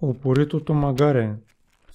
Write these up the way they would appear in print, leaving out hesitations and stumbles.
Упоритото магаре.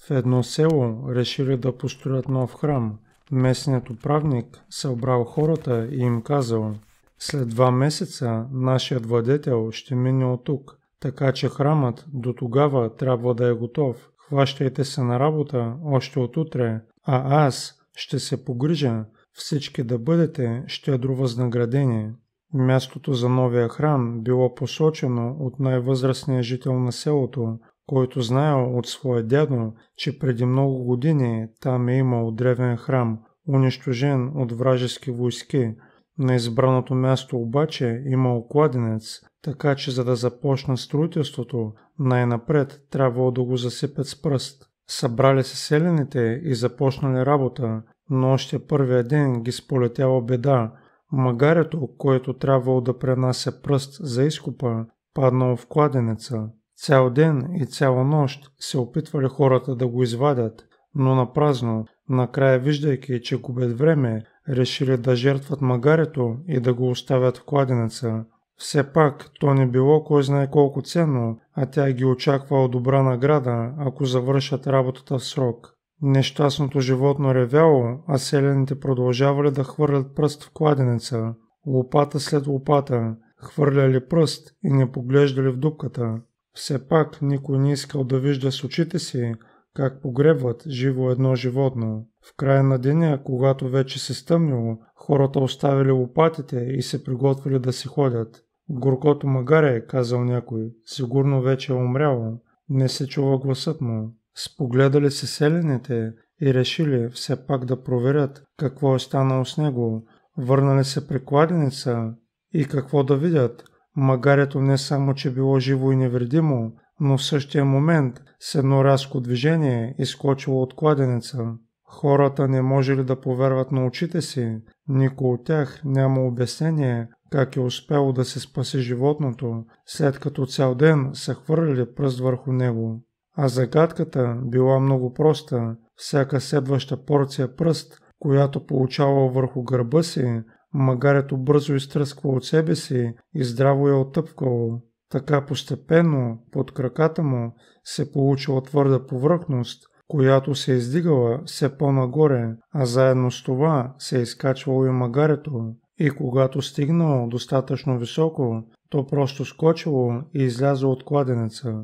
В едно село решили да построят нов храм. Местният управник събрал хората и им казал: след 2 месеца нашият владетел ще мине от тук, така че храмът до тогава трябва да е готов. Хващайте се на работа още от утре, а аз ще се погрижа всички да бъдете щедро възнаградени. Мястото за новия храм било посочено от най-възрастния жител на селото, който знаел от своя дядо, че преди много години там е имал древен храм, унищожен от вражески войски. На избраното място обаче имал кладенец, така че за да започна строителството, най-напред трябвало да го засипят с пръст. Събрали се селяните и започнали работа, но още първия ден ги сполетяла беда. Магарето, което трябвало да пренася пръст за изкупа, паднало в кладенеца. Цял ден и цяла нощ се опитвали хората да го извадят, но напразно. Накрая, виждайки, че губят време, решили да жертват магарето и да го оставят в кладенеца. Все пак, то не било кой знае колко ценно, а тя ги очаквала добра награда, ако завършат работата в срок. Нещастното животно ревяло, а селяните продължавали да хвърлят пръст в кладенеца. Лопата след лопата, хвърляли пръст и не поглеждали в дупката. Все пак никой не искал да вижда с очите си как погребват живо едно животно. В края на деня, когато вече се стъмнило, хората оставили лопатите и се приготвили да си ходят. Горкото магаре, казал някой, сигурно вече е умряло. Не се чува гласът му. Спогледали се селяните и решили все пак да проверят какво е станало с него. Върнали се при кладенеца и какво да видят. Магарето не само, че било живо и невредимо, но в същия момент с едно рязко движение изскочило от кладенеца. Хората не можели да повярват на очите си. Никой от тях няма обяснение как е успяло да се спаси животното, след като цял ден са хвърляли пръст върху него. А загадката била много проста. Всяка следваща порция пръст, която получавал върху гърба си, магарето бързо изтръсква от себе си и здраво я оттъпкало. Така постепенно под краката му се получила твърда повърхност, която се издигала все по-нагоре, а заедно с това се изкачвало и магарето. И когато стигнало достатъчно високо, то просто скочило и излязло от кладенеца.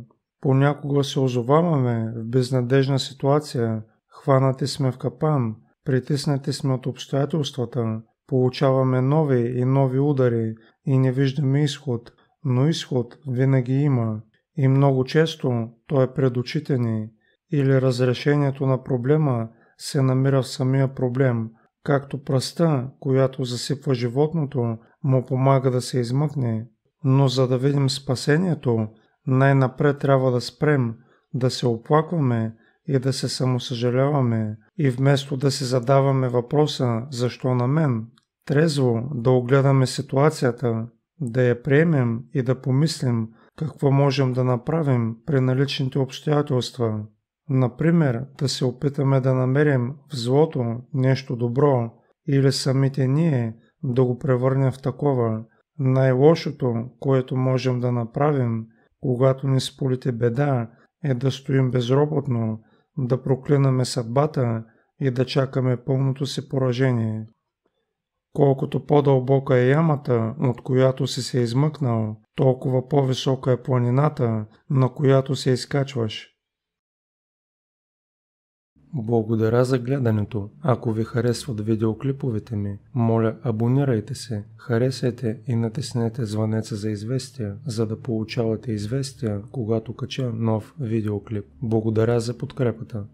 Понякога се озоваваме в безнадежна ситуация, хванати сме в капан, притиснати сме от обстоятелствата, получаваме нови и нови удари и не виждаме изход, но изход винаги има и много често той е пред очите ни, или разрешението на проблема се намира в самия проблем, както пръста, която засипва животното, му помага да се измъкне. Но за да видим спасението, най-напред трябва да спрем, да се оплакваме и да се самосъжаляваме, и вместо да си задаваме въпроса «Защо на мен?», трезво да огледаме ситуацията, да я приемем и да помислим какво можем да направим при наличните обстоятелства. Например, да се опитаме да намерим в злото нещо добро или самите ние да го превърнем в такова. Най-лошото, което можем да направим, когато ни сполети беда, е да стоим безроботно, да проклинаме съдбата и да чакаме пълното си поражение. Колкото по-дълбока е ямата, от която си се измъкнал, толкова по-висока е планината, на която се изкачваш. Благодаря за гледането. Ако ви харесват видеоклиповете ми, моля абонирайте се, харесайте и натиснете звънеца за известия, за да получавате известия, когато кача нов видеоклип. Благодаря за подкрепата.